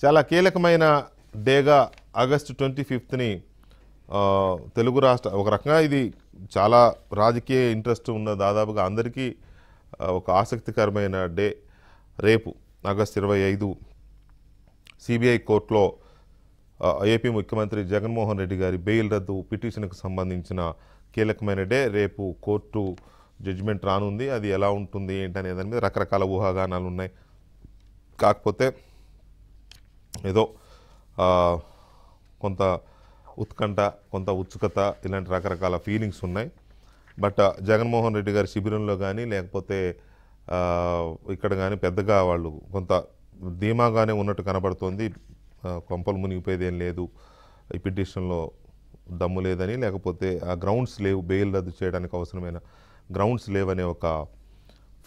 చాలా కీలకమైన డేగా ఆగస్టు 25ని తెలుగు రాష్ట్ర ఒక రకంగా ఇది చాలా రాజకీయ ఇంట్రెస్ట్ ఉన్న దాదాపుగా అందరికీ ఒక ఆసక్తికరమైన డే. రేపు ఆగస్టు 25 సిబిఐ కోర్టులో ఏపీ ముఖ్యమంత్రి జగన్మోహన్ రెడ్డి గారి బెయిల్ రద్దు పిటిషన్కు సంబంధించిన కీలకమైన డే. రేపు కోర్టు జడ్జిమెంట్ రానుంది. అది ఎలా ఉంటుంది ఏంటనే దాని మీద రకరకాల ఊహాగానాలు ఉన్నాయి. కాకపోతే ఏదో కొంత ఉత్కంఠ, కొంత ఉత్సుకత, ఇలాంటి రకరకాల ఫీలింగ్స్ ఉన్నాయి. బట్ జగన్మోహన్ రెడ్డి గారి శిబిరంలో కానీ లేకపోతే ఇక్కడ కానీ పెద్దగా వాళ్ళు కొంత ధీమాగానే ఉన్నట్టు కనబడుతోంది. కొంపలు మునిగిపోయేది ఏం లేదు, ఈ పిటిషన్లో దమ్ము లేదని, లేకపోతే ఆ గ్రౌండ్స్ లేవు, బెయిల్ రద్దు చేయడానికి అవసరమైన గ్రౌండ్స్ లేవనే ఒక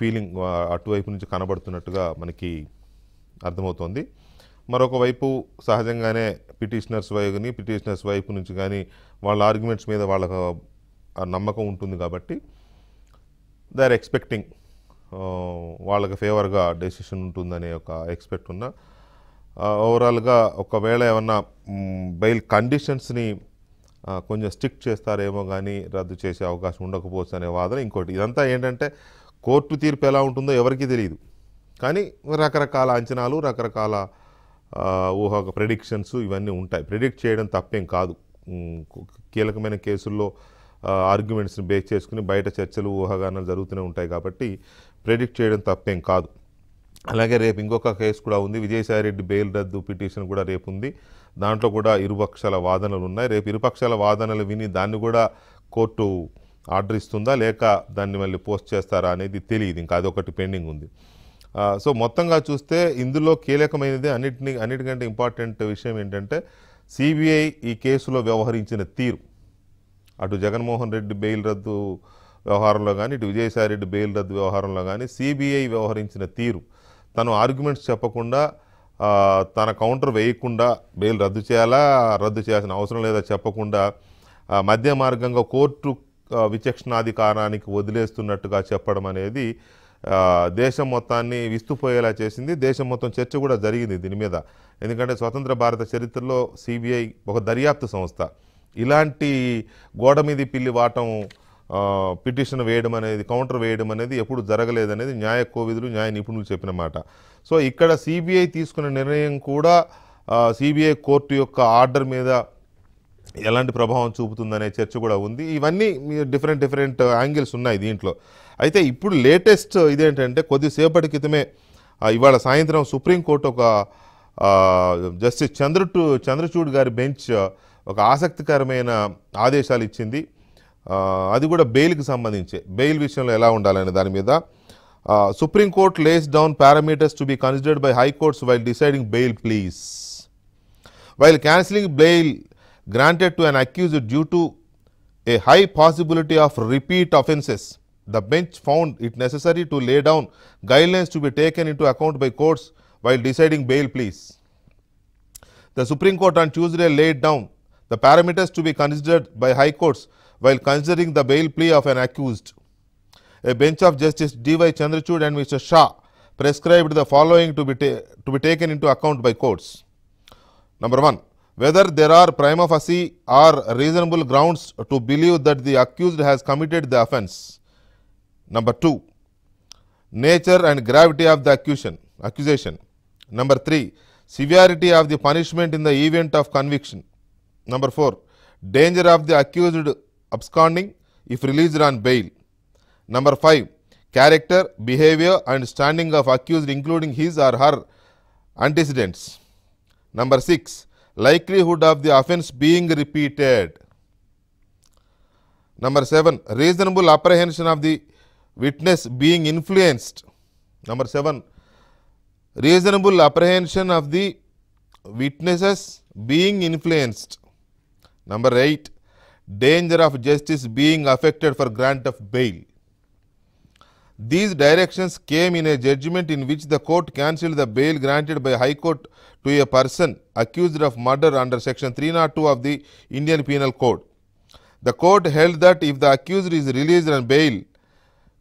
ఫీలింగ్ అటువైపు నుంచి కనబడుతున్నట్టుగా మనకి అర్థమవుతోంది. మరొక వైపు సహజంగానే పిటిషనర్స్ వైపు నుంచి కానీ వాళ్ళ ఆర్గ్యుమెంట్స్ మీద వాళ్ళకు నమ్మకం ఉంటుంది కాబట్టి దే ఆర్ ఎక్స్పెక్టింగ్ వాళ్ళకి ఫేవర్గా డెసిషన్ ఉంటుందనే ఒక ఎక్స్పెక్ట్ ఉన్న ఓవరాల్గా ఒకవేళ ఏమన్నా బెయిల్ కండిషన్స్ని కొంచెం స్ట్రిక్ట్ చేస్తారేమో కానీ రద్దు చేసే అవకాశం ఉండకపోవచ్చు అనే వాదన ఇంకోటి. ఇదంతా ఏంటంటే కోర్టు తీర్పు ఎలా ఉంటుందో ఎవరికీ తెలియదు, కానీ రకరకాల అంచనాలు, రకరకాల ప్రెడిక్షన్స్ ఇవన్నీ ఉంటాయి. ప్రెడిక్ట్ చేయడం తప్పేం కాదు. కీలకమైన కేసుల్లో ఆర్గ్యుమెంట్స్ని బేస్ చేసుకుని బయట చర్చలు, ఊహాగానాలు జరుగుతూనే ఉంటాయి కాబట్టి ప్రెడిక్ట్ చేయడం తప్పేం కాదు. అలాగే రేపు ఇంకొక కేసు కూడా ఉంది, విజయసాయిరెడ్డి బెయిల్ రద్దు పిటిషన్ కూడా రేపు ఉంది. దాంట్లో కూడా ఇరుపక్షాల వాదనలు ఉన్నాయి. రేపు ఇరుపక్షాల వాదనలు విని దాన్ని కూడా కోర్టు ఆర్డర్ ఇస్తుందా లేక దాన్ని మళ్ళీ పోస్ట్ చేస్తారా అనేది తెలియదు. ఇంకా అదొకటి పెండింగ్ ఉంది. సో మొత్తంగా చూస్తే ఇందులో కీలకమైనది అన్నిటికంటే ఇంపార్టెంట్ విషయం ఏంటంటే సిబిఐ ఈ కేసులో వ్యవహరించిన తీరు. అటు జగన్మోహన్ రెడ్డి బెయిల్ రద్దు వ్యవహారంలో కానీ, ఇటు విజయసాయిరెడ్డి బెయిల్ రద్దు వ్యవహారంలో కానీ సిబిఐ వ్యవహరించిన తీరు, తను ఆర్గ్యుమెంట్స్ చెప్పకుండా, తన కౌంటర్ వేయకుండా బెయిల్ రద్దు చేయాల్సిన అవసరం లేదా చెప్పకుండా మధ్య మార్గంగా కోర్టు విచక్షణాధికారానికి వదిలేస్తున్నట్టుగా చెప్పడం అనేది దేశం మొత్తాన్ని విస్తుపోయేలా చేసింది. దేశం మొత్తం చర్చ కూడా జరిగింది దీని మీద. ఎందుకంటే స్వతంత్ర భారత చరిత్రలో సిబిఐ ఒక దర్యాప్తు సంస్థ. ఇలాంటి గోడ మీద పిల్లి వాటం పిటిషన్ వేయడం అనేది, కౌంటర్ వేయడం అనేది ఎప్పుడు జరగలేదనేది న్యాయ కోవిదులు, న్యాయ నిపుణులు చెప్పిన మాట. సో ఇక్కడ సిబిఐ తీసుకున్న నిర్ణయం కూడా సిబిఐ కోర్టు యొక్క ఆర్డర్ మీద ఎలాంటి ప్రభావం చూపుతుందనే చర్చ కూడా ఉంది. ఇవన్నీ డిఫరెంట్ యాంగిల్స్ ఉన్నాయి దీంట్లో. అయితే ఇప్పుడు లేటెస్ట్ ఇదేంటంటే కొద్దిసేపటి క్రితమే ఇవాళ సాయంత్రం సుప్రీంకోర్టు ఒక జస్టిస్ చంద్రచూడ్ గారి బెంచ్ ఒక ఆసక్తికరమైన ఆదేశాలు ఇచ్చింది. అది కూడా బెయిల్కి సంబంధించి, బెయిల్ విషయంలో ఎలా ఉండాలనే దాని మీద. Supreme court lays down parameters to be considered by high courts while deciding bail pleas. While cancelling bail granted to an accused due to a high possibility of repeat offences, the bench found it necessary to lay down guidelines to be taken into account by courts while deciding bail pleas. The Supreme Court on Tuesday laid down the parameters to be considered by high courts while considering the bail plea of an accused. A bench of Justice D.Y. Chandrachud and Mr. Shah prescribed the following to be taken into account by courts. Number 1, whether there are prima facie or reasonable grounds to believe that the accused has committed the offence. Number 2, nature and gravity of the accusation. Number 3, severity of the punishment in the event of conviction. Number 4, danger of the accused absconding if released on bail. Number 5, character, behavior and standing of accused including his or her antecedents. Number 6, likelihood of the offence being repeated. Number 7, reasonable apprehension of the witness being influenced. Number 7, reasonable apprehension of the witnesses being influenced. Number 8, danger of justice being affected for grant of bail. These directions came in a judgment in which the court cancelled the bail granted by High Court to a person accused of murder under Section 302 of the Indian Penal Code. The court held that if the accused is released on bail,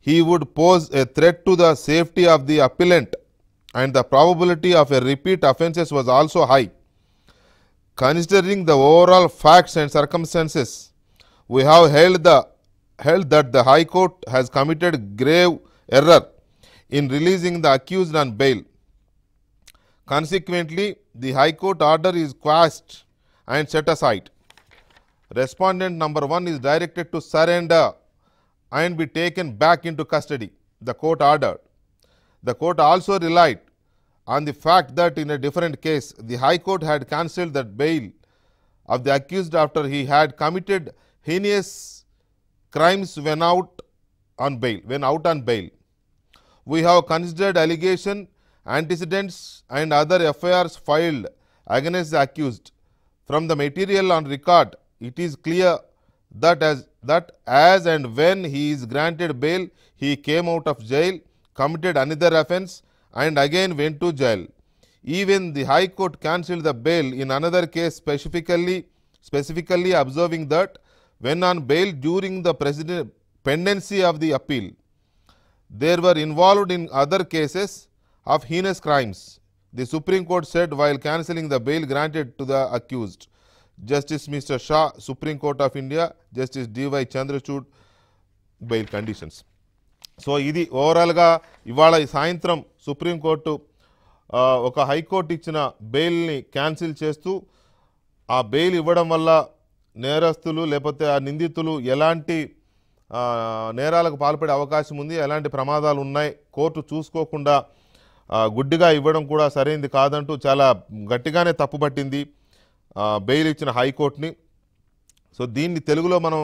he would pose a threat to the safety of the appellant and the probability of a repeat offences was also high. Considering the overall facts and circumstances, we have held that the High Court has committed grave error in releasing the accused on bail. Consequently, the High Court order is quashed and set aside. Respondent number 1 is directed to surrender and be taken back into custody, the court ordered. The court also relied on the fact that in a different case, the High Court had cancelled the bail of the accused after he had committed heinous crimes when out on bail. We have considered allegation, antecedents and other FIRs filed against the accused. From the material on record, it is clear that as and when he is granted bail, he came out of jail, committed another offence and again went to jail. Even the High Court cancelled the bail in another case, specifically observing that when on bail during the pendency of the appeal, they were involved in other cases of heinous crimes. The Supreme Court said while cancelling the bail granted to the accused. Justice Mr. Shah, Supreme Court of India, Justice D.Y. Chandrachud, bail conditions. So ఇది ఓవరాల్గా ఇవాళ ఈ సాయంత్రం supreme court ఒక high court ఇచ్చిన బెయిల్ని cancel చేస్తూ ఆ bail ఇవ్వడం వల్ల నేరస్తులు లేకపోతే ఆ నిందితులు ఎలాంటి నేరాలకు పాల్పడే అవకాశం ఉంది, ఎలాంటి ప్రమాదాలు ఉన్నాయి, కోర్టు చూసుకోకుండా గుడ్డిగా ఇవ్వడం కూడా సరైనది కాదంటూ చాలా గట్టిగానే తప్పుపట్టింది బెయిల్ ఇచ్చిన హైకోర్టుని. సో దీన్ని తెలుగులో మనం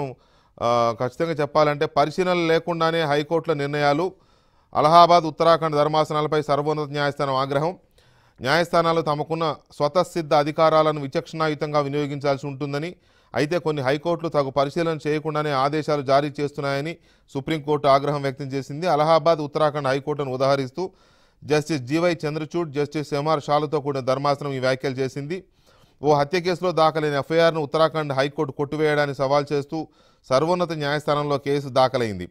ఖచ్చితంగా చెప్పాలంటే పరిశీలన లేకుండానే హైకోర్టుల నిర్ణయాలు. అలహాబాద్ ఉత్తరాఖండ్ ధర్మాసనాలపై సర్వోన్నత న్యాయస్థానం ఆగ్రహం. న్యాయస్థానాలు తమకున్న స్వతసిద్ధ అధికారాలను విచక్షణాయుతంగా వినియోగించాల్సి ఉంటుందని, అయితే కొన్ని హైకోర్టులు తగు పరిశీలన చేయకుండానే ఆదేశాలు జారీ చేస్తున్నాయని సుప్రీంకోర్టు ఆగ్రహం వ్యక్తం చేసింది. అలహాబాద్ ఉత్తరాఖండ్ హైకోర్టును ఉదహరిస్తూ justice GY Chandrachud, justice MR షాలతో కూడిన ధర్మాసనం ఈ వ్యాఖ్యలు చేసింది. ఓ హత్య కేసులో దాఖలైన ఎఫ్ఐఆర్ను ఉత్తరాఖండ్ హైకోర్టు కొట్టివేయడాన్ని సవాల్ చేస్తూ సర్వోన్నత న్యాయస్థానంలో కేసు దాఖలైంది.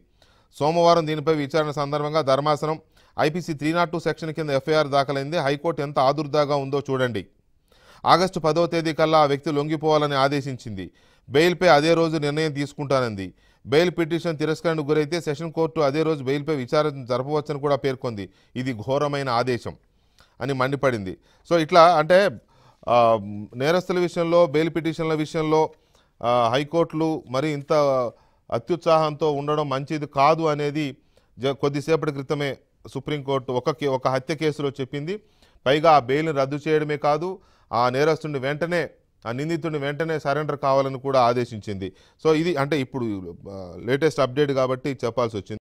సోమవారం దీనిపై విచారణ సందర్భంగా ధర్మాసనం ఐపీసీ 302 సెక్షన్ కింద ఎఫ్ఐఆర్ దాఖలైంది. హైకోర్టు ఎంత ఆదుర్దాగా ఉందో చూడండి. ఆగస్టు 10వ తేదీ కల్లా ఆ వ్యక్తి లొంగిపోవాలని ఆదేశించింది. బెయిల్పై అదే రోజు నిర్ణయం తీసుకుంటానంది. బెయిల్ పిటిషన్ తిరస్కరణకు గురైతే సెషన్ కోర్టు అదే రోజు బెయిల్పై విచారణ జరపవచ్చని కూడా పేర్కొంది. ఇది ఘోరమైన ఆదేశం అని మండిపడింది. సో ఇట్లా అంటే నేరస్తుల విషయంలో, బెయిల్ పిటిషన్ల విషయంలో హైకోర్టులు మరి ఇంత అత్యుత్సాహంతో ఉండడం మంచిది కాదు అనేది కొద్దిసేపటి క్రితమే సుప్రీంకోర్టు ఒక హత్య కేసులో చెప్పింది. పైగా ఆ బెయిల్ని రద్దు చేయడమే కాదు, ఆ నేరస్తుడిని వెంటనే, ఆ నిందితుడిని వెంటనే సరెండర్ కావాలని కూడా ఆదేశించింది. సో ఇది అంటే ఇప్పుడు లేటెస్ట్ అప్డేట్ కాబట్టి చెప్పాల్సి వచ్చింది.